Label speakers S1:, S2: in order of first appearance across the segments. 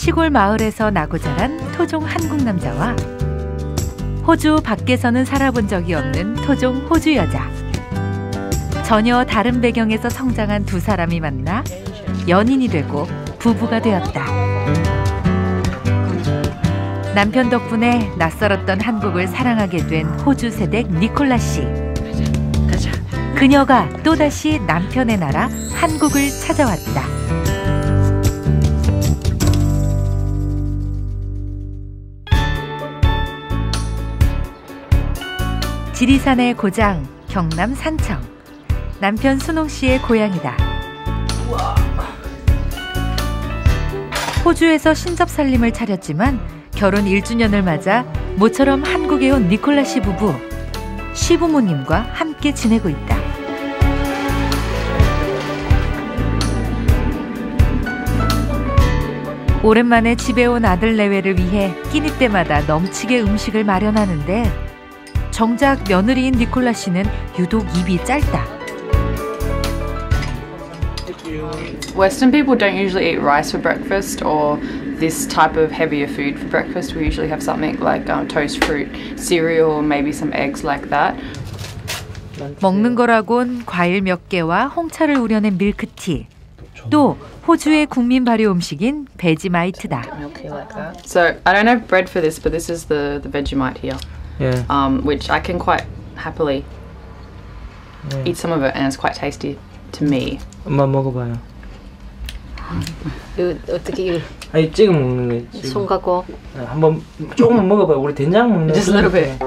S1: 시골 마을에서 나고 자란 토종 한국 남자와 호주 밖에서는 살아본 적이 없는 토종 호주 여자. 전혀 다른 배경에서 성장한 두 사람이 만나 연인이 되고 부부가 되었다. 남편 덕분에 낯설었던 한국을 사랑하게 된 호주 새댁 니콜라 씨. 그녀가 또다시 남편의 나라 한국을 찾아왔다. 지리산의 고장, 경남 산청. 남편 순홍 씨의 고향이다. 호주에서 신접살림을 차렸지만 결혼 1주년을 맞아 모처럼 한국에 온 니콜라 씨 부부. 시부모님과 함께 지내고 있다. 오랜만에 집에 온 아들 내외를 위해 끼니 때마다 넘치게 음식을 마련하는데 정작 며느리인 니콜라 씨는 유독 입이 짧다.
S2: Western people don't usually eat rice for breakfast or this type of heavier food for breakfast. We usually have something like toast fruit, cereal, or maybe some eggs like that.
S1: 먹는 거라곤 과일 몇 개와 홍차를 우려낸 밀크티. 또 호주의 국민 발효 음식인 베지마이트다.
S2: So I don't have bread for this, but this is the Vegemite here.
S3: Yeah.
S2: Which I can quite happily eat some of it, and it's quite tasty to me.
S3: 엄마 먹어봐요.
S4: 이거 어떻게 이거
S3: 아니 찍어 먹는 거.
S4: 손 갖고
S3: 한번 조금만 먹어봐요. 우리 된장 먹는.
S2: Just a little bit.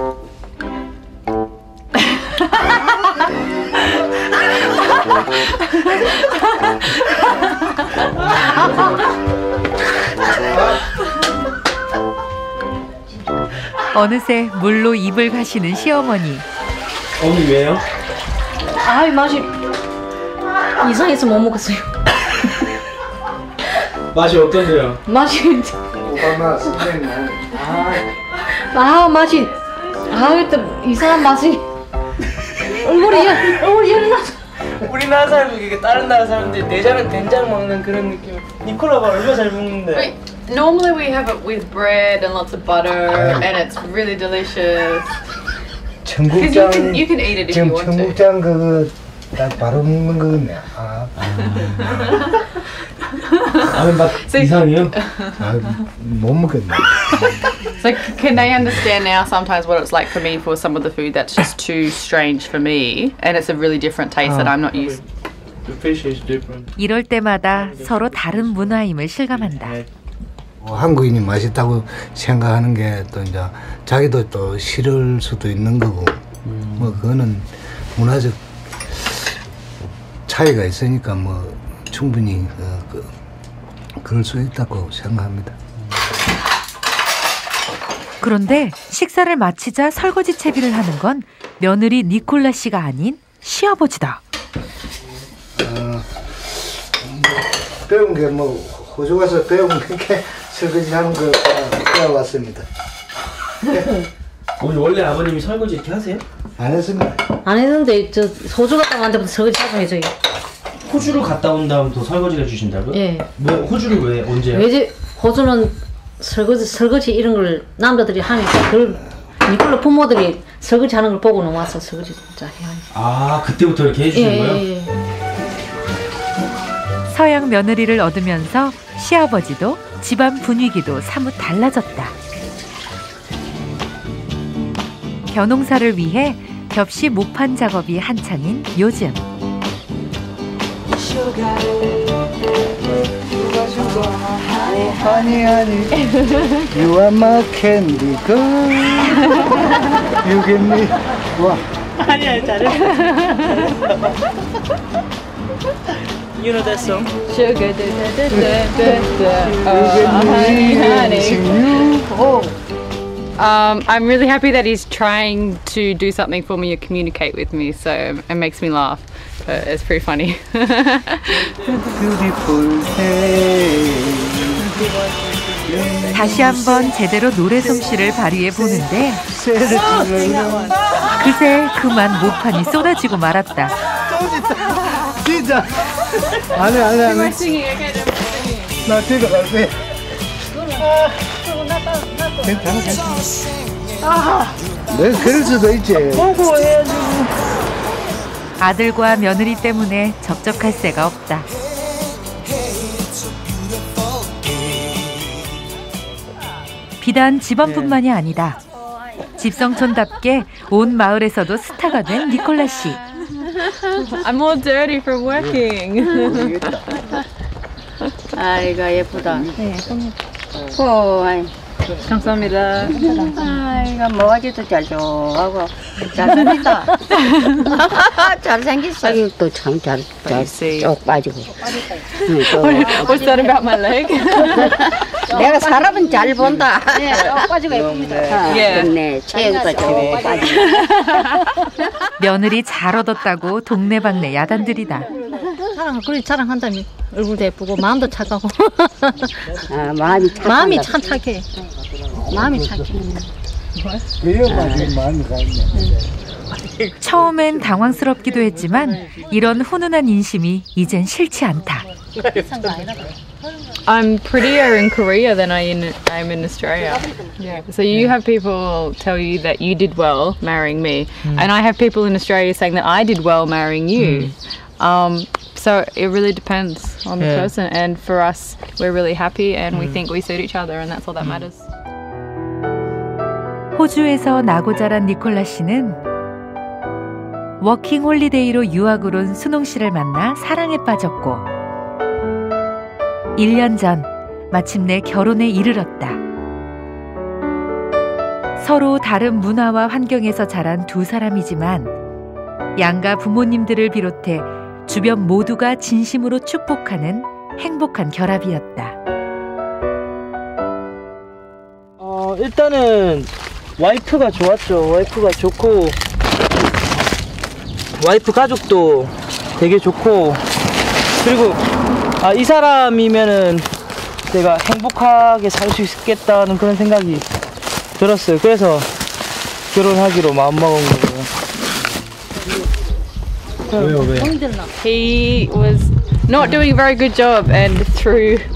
S1: 어느새 물로 입을 가시는 시어머니.
S3: 어머니 왜요?
S4: 아이 맛이 이상해서 못 먹었어요.
S3: 맛이 어떤데요?
S4: 맛이
S5: 오바마 선생님.
S4: 맛이 또 이상한 맛이 얼굴이 열이 나서.
S3: 우리나라 사람이 이게 다른 나라 사람들 내장은 된장 먹는 그런 느낌. 니콜라가 얼마나 잘 먹는데.
S2: Normally we have it with bread and lots of butter, and it's really delicious.
S5: 청국장.
S2: You can eat it if
S5: 지금
S2: you want to.
S5: 청국장 그거 딱 바로 먹는 거네.
S3: 아니 맛 이상해요?
S5: 못 먹겠네.
S2: So can they understand now sometimes what it's like for me for some of the food that's just too strange for me, and it's a really different taste that I'm not used.
S3: The fish is different.
S1: 이럴 때마다 서로 다른 문화임을 실감한다.
S5: 한국인이 맛있다고 생각하는 게 또 이제 자기도 또 싫을 수도 있는 거고, 뭐 그거는 문화적 차이가 있으니까 뭐 충분히 그럴 수 있다고 생각합니다.
S1: 그런데 식사를 마치자 설거지 채비를 하는 건 며느리 니콜라 씨가 아닌 시아버지다.
S5: 배운 게 뭐 호주 가서 배운 게 설거지 하는 거 배워왔습니다.
S3: 원래 아버님이 설거지 이렇게 하세요?
S5: 안 했습니다.
S4: 안 했는데 저 호주 갔다 왔는데 설거지 하고 저기.
S3: 호주를 갔다 온 다음 또 설거지를 해주신다고요?
S4: 예.
S3: 뭐 호주를 왜 언제요?
S4: 왜지 호주는 설거지 이런 걸 남자들이 하니까 그걸 니콜라 부모들이 설거지 하는 걸 보고 와서 설거지 진짜 해야 해.
S3: 아 그때부터 이렇게 해주시는 거예요?
S4: 예.
S1: 서양 며느리를 얻으면서 시아버지도 집안 분위기도 사뭇 달라졌다. 벼농사를 위해 겹시 모판 작업이 한창인 요즘.
S5: Honey, you are my candy girl. You give me. 와.
S3: 아니야 잘했어. You know that song?
S2: Sugar, I'm really happy that he's trying to do something for me or communicate with me, so it makes me laugh. But it's pretty funny.
S5: Beautiful day.
S1: 다시 한번 제대로 노래 솜씨를 발휘해 보는데 그새 그만 모판이 쏟아지고 말았다.
S5: 진짜. 아니. 나 지금 갈 때. 네, 그럴 수도 있지.
S1: 아들과 며느리 때문에 접촉할 새가 없다. 비단 집안뿐만이 아니다. 집성촌답게 온 마을에서도 스타가 된 니콜라 씨.
S2: I'm all dirty from working.
S6: 아이고 예쁘다.
S4: 네, 예쁩니다.
S6: 아이.
S2: 감사합니다.
S6: 아이고 모가지도 잘 좋아하고 잘생겼다. 잘생겼어. 아유 또참잘쭉 빠지고.
S2: What's that about my leg?
S6: 내가 사람은 잘 본다.
S4: 네, 빠지고 예쁩니다.
S6: 네, 체형도 쭉 빠지고.
S1: 며느리 잘 얻었다고 동네방네 야단들이다.
S4: 그리 자랑한다니. 얼굴도 예쁘고 마음도 착하고.
S6: 아, 마음이 착한
S4: 마음이
S6: 것.
S4: 참 착해. 마음이 착해.
S1: 처음엔 당황스럽기도 했지만 이런 훈훈한 인심이 이젠 싫지 않다.
S2: I'm prettier in Korea than I'm in Australia. Yeah. So you have people tell you that you did well marrying me, and I have people in Australia saying that I did well marrying you. So it really depends on the person, and for us, we're really happy and we think we suit each other, and that's all that matters.
S1: 호주에서 나고 자란 니콜라 씨는 워킹 홀리데이로 유학을 온 순홍 씨를 만나 사랑에 빠졌고 1년 전 마침내 결혼에 이르렀다. 서로 다른 문화와 환경에서 자란 두 사람이지만 양가 부모님들을 비롯해 주변 모두가 진심으로 축복하는 행복한 결합이었다.
S3: 일단은 와이프가 좋았죠. 와이프가 좋고 와이프 가족도 되게 좋고 그리고 이 사람이면은 내가 행복하게 살 수 있겠다는 그런 생각이 들었어요. 그래서 결혼하기로 마음먹은 거고요.
S5: 왜요?
S2: He was not doing a very good job and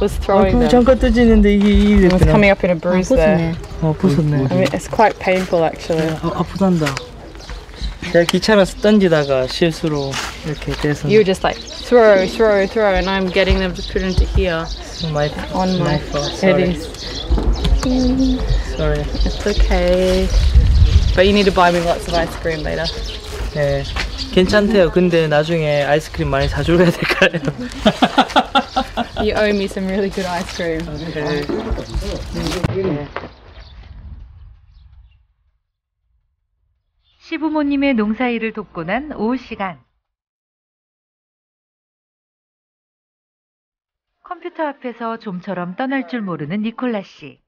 S2: was throwing them.
S3: 잠깐 뜨지는데 이게
S2: It was coming up in a bruise there.
S3: 부쉈네.
S2: I mean, it's quite painful actually.
S3: 아프단다. 제가 귀찮아서 던지다가 실수로 이렇게 돼서.
S2: You were just like throw, and I'm getting them to put into here.
S3: On my fault. Sorry.
S2: It is.
S3: Sorry.
S2: It's okay. But you need to buy me lots of ice cream later.
S3: 네, 괜찮대요. 근데 나중에 아이스크림 많이 사줘야 될까요?
S2: You owe me some really good ice cream.
S1: 시부모님의 농사일을 돕고 난 오후 시간. 컴퓨터 앞에서 좀처럼 떠날 줄 모르는 니콜라 씨.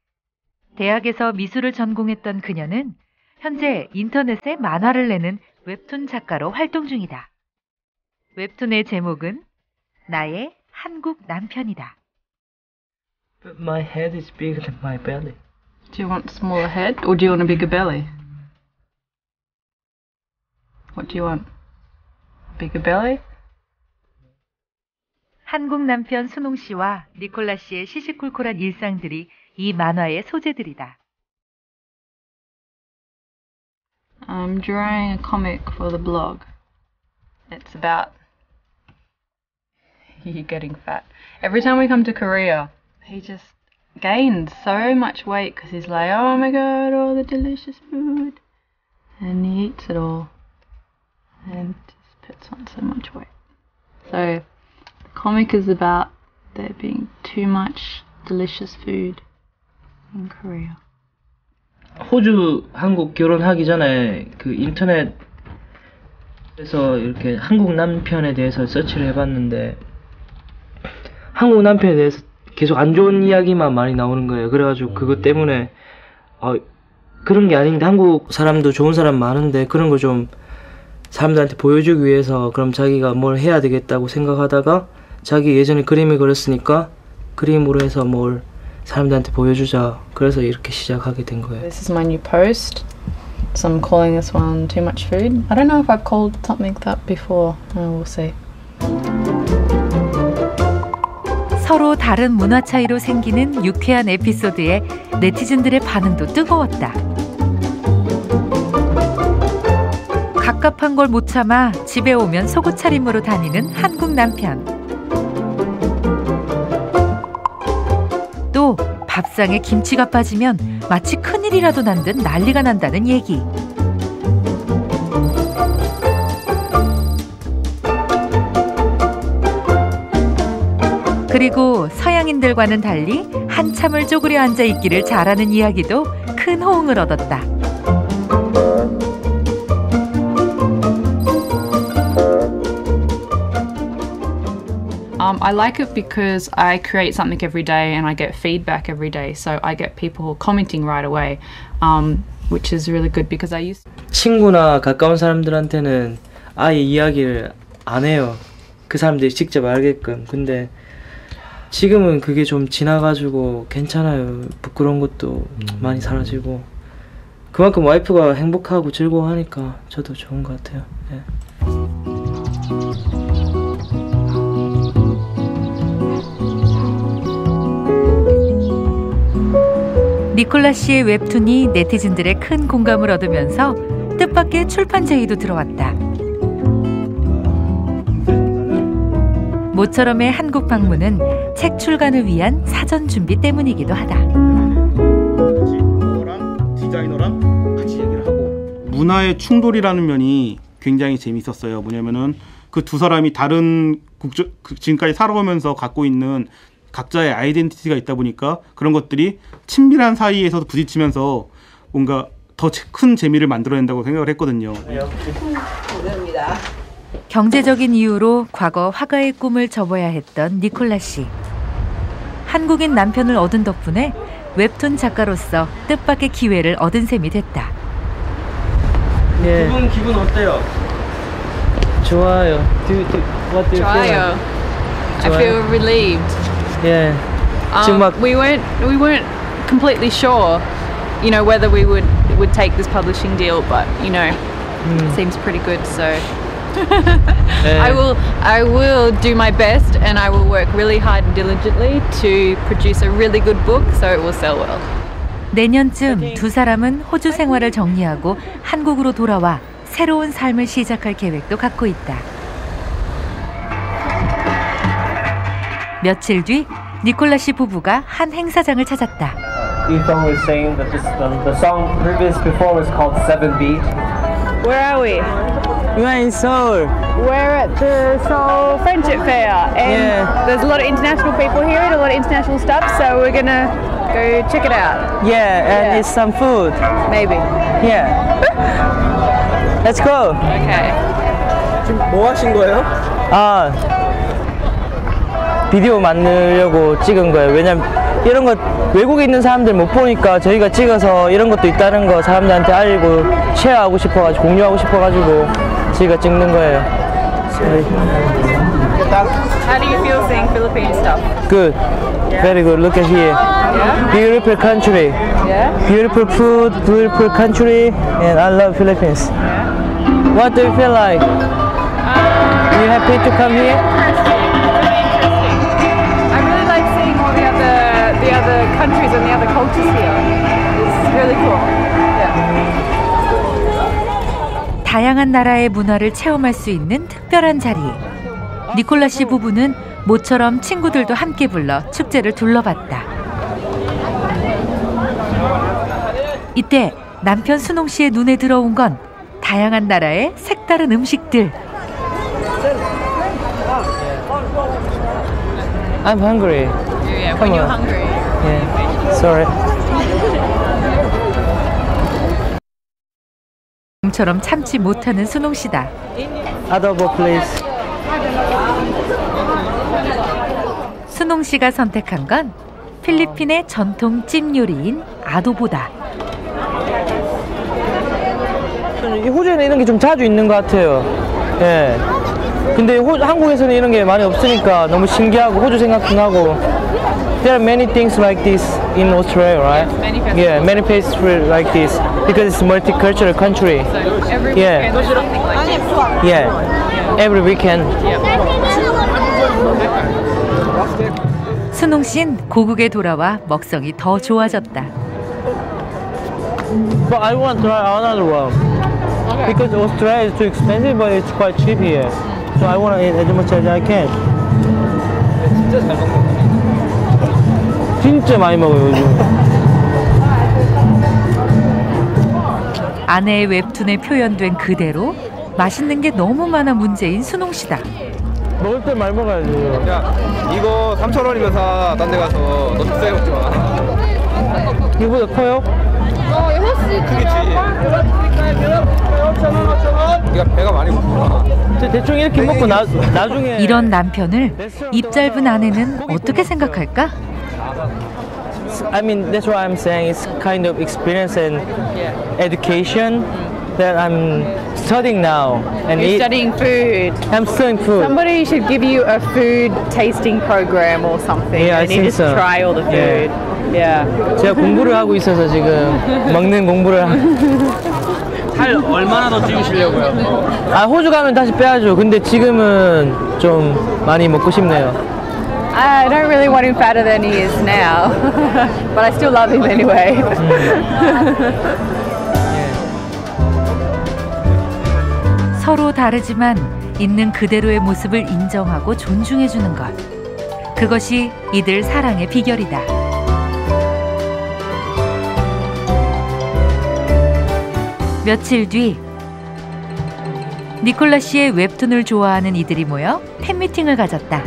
S1: 대학에서 미술을 전공했던 그녀는 현재 인터넷에 만화를 내는 웹툰 작가로 활동 중이다. 웹툰의 제목은 나의 한국 남편이다.
S3: But my head is bigger than my belly.
S2: Do you want a smaller head or do you want a bigger belly? What do you want? Bigger belly?
S1: 한국 남편 순홍 씨와 니콜라 씨의 시시콜콜한 일상들이 이 만화의 소재들이다.
S2: I'm drawing a comic for the blog. It's about you getting fat. Every time we come to Korea, he just gains so much weight because he's like, oh my god, all the delicious food. And he eats it all. And just puts on so much weight. So the comic is about there being too much delicious food in Korea.
S3: 호주, 한국 결혼하기 전에 그 인터넷에서 이렇게 한국 남편에 대해서 서치를 해봤는데 한국 남편에 대해서 계속 안 좋은 이야기만 많이 나오는 거예요. 그래가지고 그것 때문에 그런 게 아닌데 한국 사람도 좋은 사람 많은데 그런 거 좀 사람들한테 보여주기 위해서 그럼 자기가 뭘 해야 되겠다고 생각하다가 자기 예전에 그림을 그렸으니까 그림으로 해서 뭘 사람들한테 보여주자. 그래서 이렇게 시작하게 된 거예요.
S2: This is my new post. So I'm calling this one Too Much Food. I don't know if I've called something that before. We'll see.
S1: 서로 다른 문화 차이로 생기는 유쾌한 에피소드에 네티즌들의 반응도 뜨거웠다. 갑갑한 걸 못 참아 집에 오면 속옷 차림으로 다니는 한국 남편. 또 밥상에 김치가 빠지면 마치 큰일이라도 난 듯 난리가 난다는 얘기. 그리고 서양인들과는 달리 한참을 쪼그려 앉아 있기를 잘하는 이야기도 큰 호응을 얻었다.
S2: I like it because I create something every day and I get feedback every day. So I get people commenting right away, which is really good because I used
S3: 친구나 가까운 사람들한테는 아예 이야기를 안 해요. 그 사람들이 직접 알게끔. 근데 지금은 그게 좀 지나가지고 괜찮아요. 부끄러운 것도 많이 사라지고 그만큼 와이프가 행복하고 즐거워하니까 저도 좋은 것 같아요. 네.
S1: 니콜라 씨의 웹툰이 네티즌들의 큰 공감을 얻으면서 뜻밖의 출판 제의도 들어왔다. 모처럼의 한국 방문은 책 출간을 위한 사전 준비 때문이기도 하다.
S7: 디자이너랑 같이 얘기를 하고 문화의 충돌이라는 면이 굉장히 재밌었어요. 뭐냐면은 그 두 사람이 다른 지금까지 살아오면서 갖고 있는 각자의 아이덴티티가 있다 보니까 그런 것들이 친밀한 사이에서도 부딪히면서 뭔가 더 큰 재미를 만들어낸다고 생각을 했거든요.
S1: 경제적인 이유로 과거 화가의 꿈을 접어야 했던 니콜라 씨. 한국인 남편을 얻은 덕분에 웹툰 작가로서 뜻밖의 기회를 얻은 셈이 됐다.
S3: 예. 두 분 기분 어때요? 좋아요. What do you
S2: 좋아요. I feel relieved.
S3: 예. 지금 막
S2: we weren't completely sure, you know, whether we would take this publishing deal, but you know, it seems pretty good. So I will do my best, and I will work really hard and diligently to produce a really good book, so it will sell well.
S1: 내년쯤 두 사람은 호주 생활을 정리하고 한국으로 돌아와 새로운 삶을 시작할 계획도 갖고 있다. 며칠 뒤 니콜라 씨 부부가 한 행사장을 찾았다.
S8: Ethan was saying that the song previous before was called Seven Beat.
S2: Where are we?
S3: We are in Seoul.
S2: We're at the Seoul Friendship Fair, and there's a lot of international people here and a lot of international stuff, so we're gonna go check it out.
S3: Yeah, and eat some food.
S2: Maybe.
S3: Yeah. Let's go.
S2: Okay.
S3: 지금 뭐 하신 거예요? 아, 비디오 만들려고 찍은 거예요. 왜냐면 이런 거 외국에 있는 사람들 못 보니까 저희가 찍어서 이런 것도 있다는 거 사람들한테 알리고 쉐어하고 싶어가지고 공유하고 싶어가지고 저희가 찍는 거예요.
S2: How do you feel seeing Philippine stuff?
S3: Good. Very good. Look at here.
S2: Yeah.
S3: Beautiful country.
S2: Yeah.
S3: Beautiful food, beautiful country, and I love Philippines.
S2: Yeah.
S3: What do you feel like? Are you happy to come here?
S2: I really like seeing all the other countries and the other cultures here. It's really cool. Yeah.
S1: 다양한 나라의 문화를 체험할 수 있는 특별한 자리. 니콜라 씨 부부는 모처럼 친구들도 함께 불러 축제를 둘러봤다. 이때 남편 순홍 씨의 눈에 들어온 건 다양한 나라의 색다른 음식들.
S3: I'm hungry.
S2: Yeah, when you're hungry.
S3: Yeah. Sorry.
S1: 처럼 참지 못하는 순홍 씨다.
S3: Adobo, please.
S1: 순홍 씨가 선택한 건 필리핀의 전통 찜 요리인 아도보다.
S3: 호주에는 이런 게 좀 자주 있는 것 같아요. 예. 근데 한국에서는 이런 게 많이 없으니까 너무 신기하고 호주 생각도 나고. There are many things like this in Australia, right? Yeah, many places like this because it's a multicultural country.
S2: So every weekend there's something like this.
S3: Yeah, every weekend.
S1: 순웅 씨는 고국에 돌아와 먹성이 더 좋아졌다.
S3: But I want to try another one. Because Australia is too expensive, but it's quite cheap here. So I want to eat as much as I can. 진짜 많이 먹어요 요즘.
S1: 아내의 웹툰에 표현된 그대로 맛있는 게 너무 많아 문제인 순웅 씨다.
S3: 먹을 때 많이 먹어야지.
S9: 야, 이거 3,000원이면 사. 딴 데 가서 너 비싸게 먹지 마.
S3: 이거보다 커요?
S9: 크겠지. 네가 배가 많이 고프구나.
S3: 대충 이렇게 먹고 나중에
S1: 이런 남편을 입 짧은 아내는 어떻게 생각할까?
S3: I mean, that's what I'm saying. It's kind of experience and education that I'm studying now. And
S10: You're studying food.
S3: I'm studying food.
S10: Somebody should give you a food tasting program or something.
S3: Yeah, I
S10: and you
S3: think
S10: just
S3: so.
S10: try all the food. Yeah.
S3: 제가 공부를 하고 있어서 지금 먹는 공부를.
S11: 살 얼마나 더 찌우시려고요?
S3: 아, 호주 가면 다시 빼야죠. 근데 지금은 좀 많이 먹고 싶네요.
S10: I don't really want him fatter than he is now, but I still love him anyway.
S1: 서로 다르지만 있는 그대로의 모습을 인정하고 존중해주는 것. 그것이 이들 사랑의 비결이다. 며칠 뒤 니콜라 씨의 웹툰을 좋아하는 이들이 모여 팬미팅을 가졌다.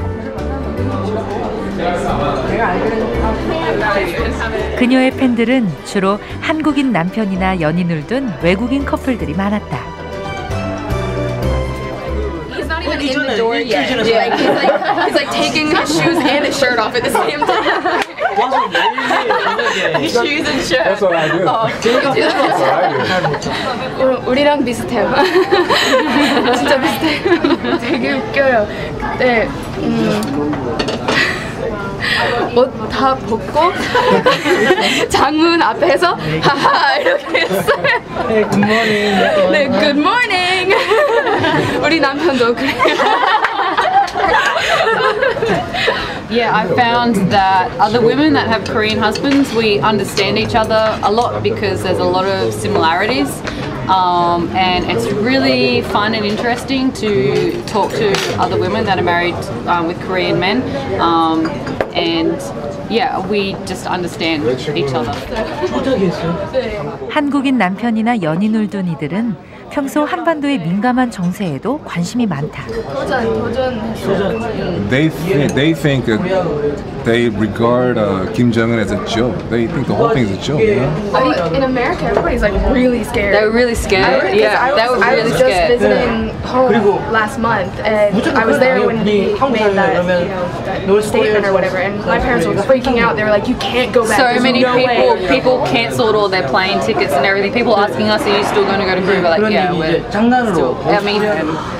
S1: 그녀의 팬들은 주로 한국인 남편이나 연인을 둔 외국인 커플들이 많았다.
S12: In the door yet. Yeah, he's like taking his shoes and his shirt off at the same time. His shoes and shirt.
S9: That's what I do. That's what I do.
S12: 우리랑 비슷해요. 진짜 비슷해요. 되게 웃겨요. 그때 옷 다 벗고 장문 앞에서 하하 이렇게 했어요.
S3: Hey, good morning.
S12: 네, good morning. 우리 남편도 그래요.
S2: Yeah, I found that other women that have Korean husbands, we understand each other a lot because there's a lot of similarities. And it's really fun and interesting to talk to other women that are married with Korean men. And yeah, we just understand each other.
S1: 한국인 남편이나 연인을 둔 이들은 평소 한반도의 민감한 정세에도 관심이 많다.
S13: They think they regard Kim Jong-un as a joke. They think the whole thing is a joke.
S12: I mean, in America, everybody's like really scared.
S2: They were really scared. Yeah, they were really scared.
S12: I was just visiting home last month, and I was there when he made that, that statement or whatever. And my parents were freaking out. They were like, "You can't go back."
S2: So
S12: There's
S2: many
S12: no
S2: people cancelled all their plane tickets and everything. People asking us, "Are you still going to go to Korea?" We're like, "Yeah, we're still." I mean,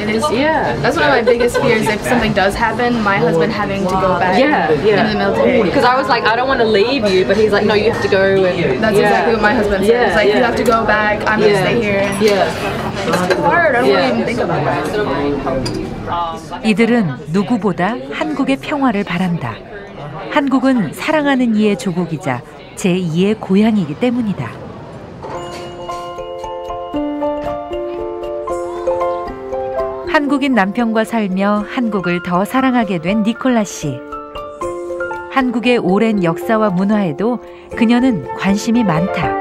S12: it is. Yeah, that's one of my biggest fears. If something does happen, my husband having to go back.
S2: Yeah,
S12: into the military.
S2: Because I was like, I don't want to leave you, but he's like, no, you have to go. And
S12: that's exactly what my husband said. He's like, you have to go back. I'm gonna stay here. It's too hard. I don't want to even think about that.
S1: 이들은 누구보다 한국의 평화를 바란다. 한국은 사랑하는 이의 조국이자 제2의 고향이기 때문이다. 한국인 남편과 살며 한국을 더 사랑하게 된 니콜라 씨. 한국의 오랜 역사와 문화에도 그녀는 관심이 많다.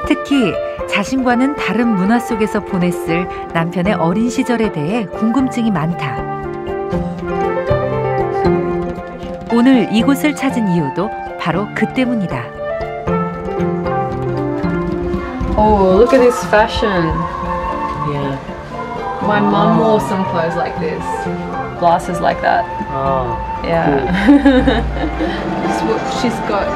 S1: 특히 자신과는 다른 문화 속에서 보냈을 남편의 어린 시절에 대해 궁금증이 많다. 오늘 이곳을 찾은 이유도 바로 그 때문이다.
S2: Oh, look at this fashion.
S3: Yeah.
S2: My mum wore some clothes like this. Glasses like that.
S3: Oh.
S2: Yeah. She's got.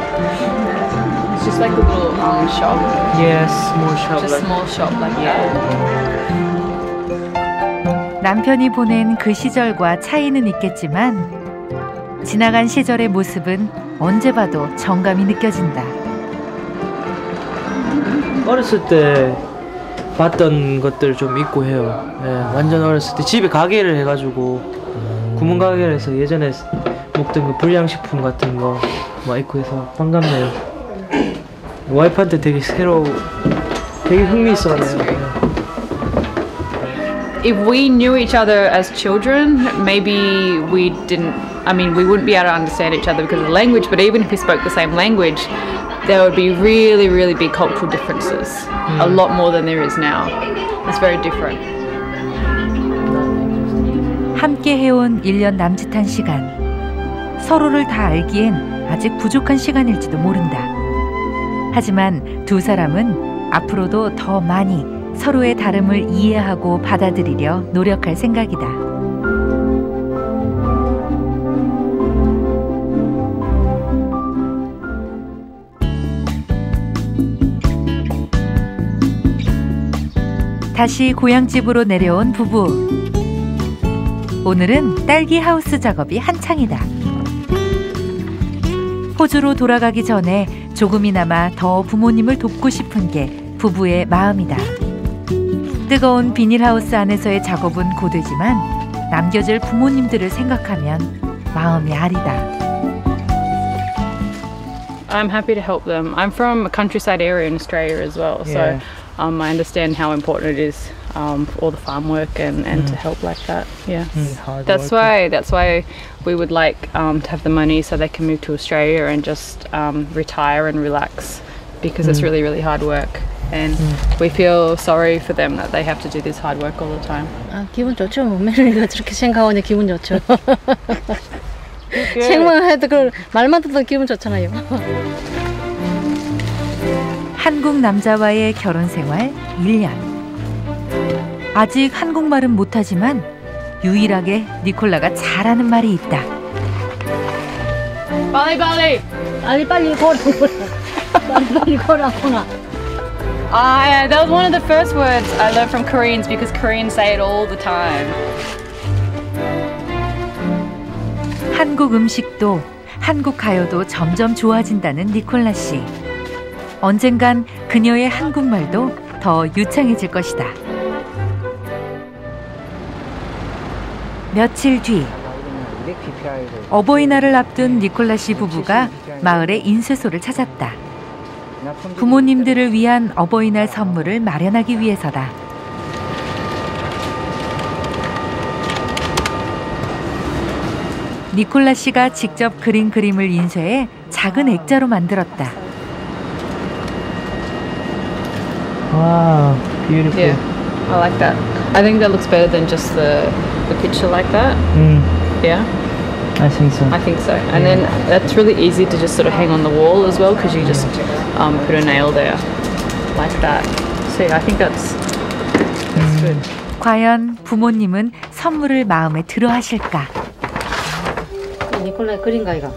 S2: It's just like a little shop.
S3: Yes, small shop.
S2: Just small shop like that.
S1: 남편이 보낸 그 시절과 차이는 있겠지만 지나간 시절의 모습은 언제 봐도 정감이 느껴진다.
S3: 어렸을 때 봤던 것들 좀 있고 해요. 예, 완전 어렸을 때 집에 가게를 해가지고 구멍 가게를 해서 예전에 먹던 그 불량식품 같은 거 막 있고 해서 반갑네요. 와이프한테 되게 되게 흥미있어하네요.
S10: If we knew each other as children, maybe we wouldn't be able to understand each other because of the language, but even if we spoke the same language, there would be really, really big cultural differences. A lot more than there is now. It's very different.
S1: 함께 해온 1년 남짓한 시간. 서로를 다 알기엔 아직 부족한 시간일지도 모른다. 하지만 두 사람은 앞으로도 더 많이 서로의 다름을 이해하고 받아들이려 노력할 생각이다. 다시 고향집으로 내려온 부부. 오늘은 딸기 하우스 작업이 한창이다. 호주로 돌아가기 전에 조금이나마 더 부모님을 돕고 싶은 게 부부의 마음이다. 뜨거운 비닐하우스 안에서의 작업은 고되지만 남겨질 부모님들을 생각하면 마음이 아리다.
S10: I'm happy to help them. I'm from a countryside area in Australia as well, so I understand how important it is for all the farm work and to help like that. Yeah, that's why we would like to have the money so they can move to Australia and just retire and relax because it's really, really hard work. And we feel sorry for them that they have to do this hard work all the time.
S4: 아, 기분 좋죠. 며느리가 저렇게 생각하니 기분 좋죠. 생각만 해도 그 말만 듣도 기분 좋잖아요.
S1: 한국 남자와의 결혼 생활 1년. 아직 한국말은 못하지만 유일하게 니콜라가 잘하는 말이 있다.
S10: 빨리!
S4: 아니 빨리 걸어. 빨리 걸어구나.
S10: Yeah, that was one of the first words I learned from Koreans because Koreans say it all the time.
S1: 한국 음식도 한국 가요도 점점 좋아진다는 니콜라 씨. 언젠간 그녀의 한국말도 더 유창해질 것이다. 며칠 뒤 어버이날을 앞둔 니콜라 씨 부부가 마을의 인쇄소를 찾았다. 부모님들을 위한 어버이날 선물을 마련하기 위해서다. 니콜라 씨가 직접 그린 그림을 인쇄해 작은 액자로 만들었다.
S3: Wow, beautiful.
S10: Yeah, I like that. I think that looks better than just the picture like that. Yeah?
S3: I think so.
S10: I think so. And then that's really easy to just sort of hang on the wall as well because you just put a nail there like that. So yeah, I think that's good.
S1: 과연 부모님은 선물을 마음에 들어 하실까?
S4: 니콜라의 그린가 이거?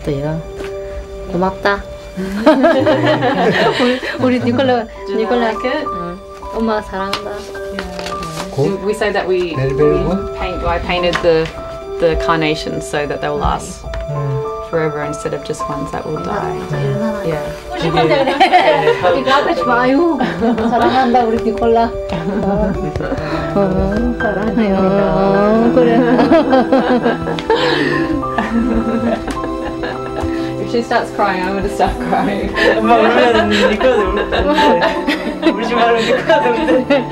S4: 또 얘가 고맙다. 우리 니콜라 엄마 사랑한다.
S10: We say that I painted the carnations so that they'll last forever instead of just ones that will die. Yeah.
S4: 이거 하지 마요. 사랑한다 우리 니콜라. 사랑해요. 그래.
S10: If she starts crying, I'm going to start crying.
S3: 엄마 울면 니콜라도 울지 말고 니콜라도 울대.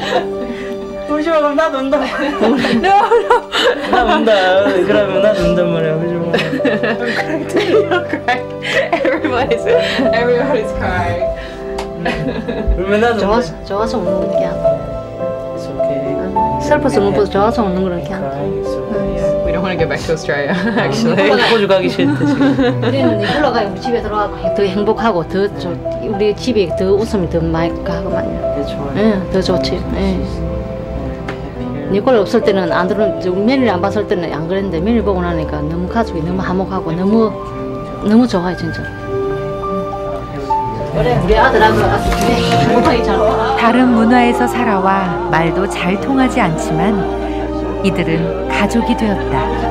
S3: 울지 마 그럼 나도 운다. 나 운다. 그러면 나도 운단 말이야. 울지 마.
S10: Everybody's crying.
S3: 울면 나도
S4: 좋아서 우는 게 아니야. 슬퍼서 못 보고 좋아서 우는 거는 그냥.
S10: We don't want to go back to Australia, actually.
S3: 호주 가기 싫대 지금.
S4: 우리는 니콜라가 우리 집에 들어가고 더 행복하고 우리 집에 더 웃음이 더 많이 가고 말이야. 응, 더 좋지. 니콜라 없을 때는 안 들은 며느리 안 봤을 때는 안 그랬는데 며느리 보고 나니까 너무 가족이 너무 화목하고 너무 좋아요 진짜. 그래 우리 아들하고 행복하게 잘.
S1: 다른 문화에서 살아와 말도 잘 통하지 않지만 이들은 가족이 되었다.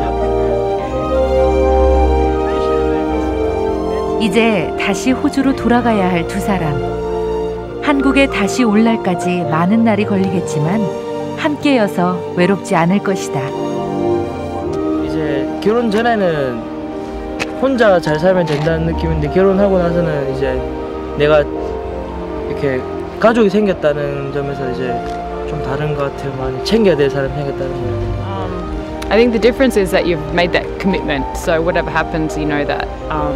S1: 이제 다시 호주로 돌아가야 할 두 사람. 한국에 다시 올 날까지 많은 날이 걸리겠지만 함께여서 외롭지 않을 것이다.
S3: 이제 결혼 전에는 혼자 잘 살면 된다는 느낌인데 결혼하고 나서는 이제 내가 이렇게 가족이 생겼다는 점에서 이제 좀 다른 것 같아요. 많이 챙겨야 될 사람이 생겼다는 거.
S10: I think the difference is that you've made that commitment. So whatever happens, you know that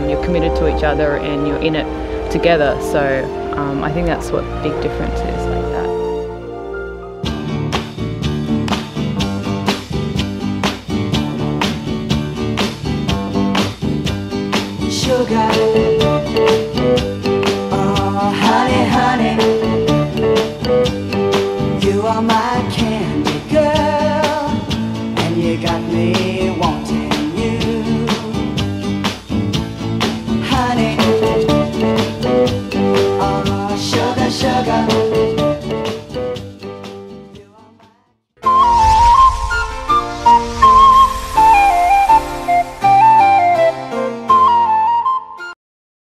S10: you're committed to each other and you're in it together. So I think that's what the big difference is like that.
S14: Sugar.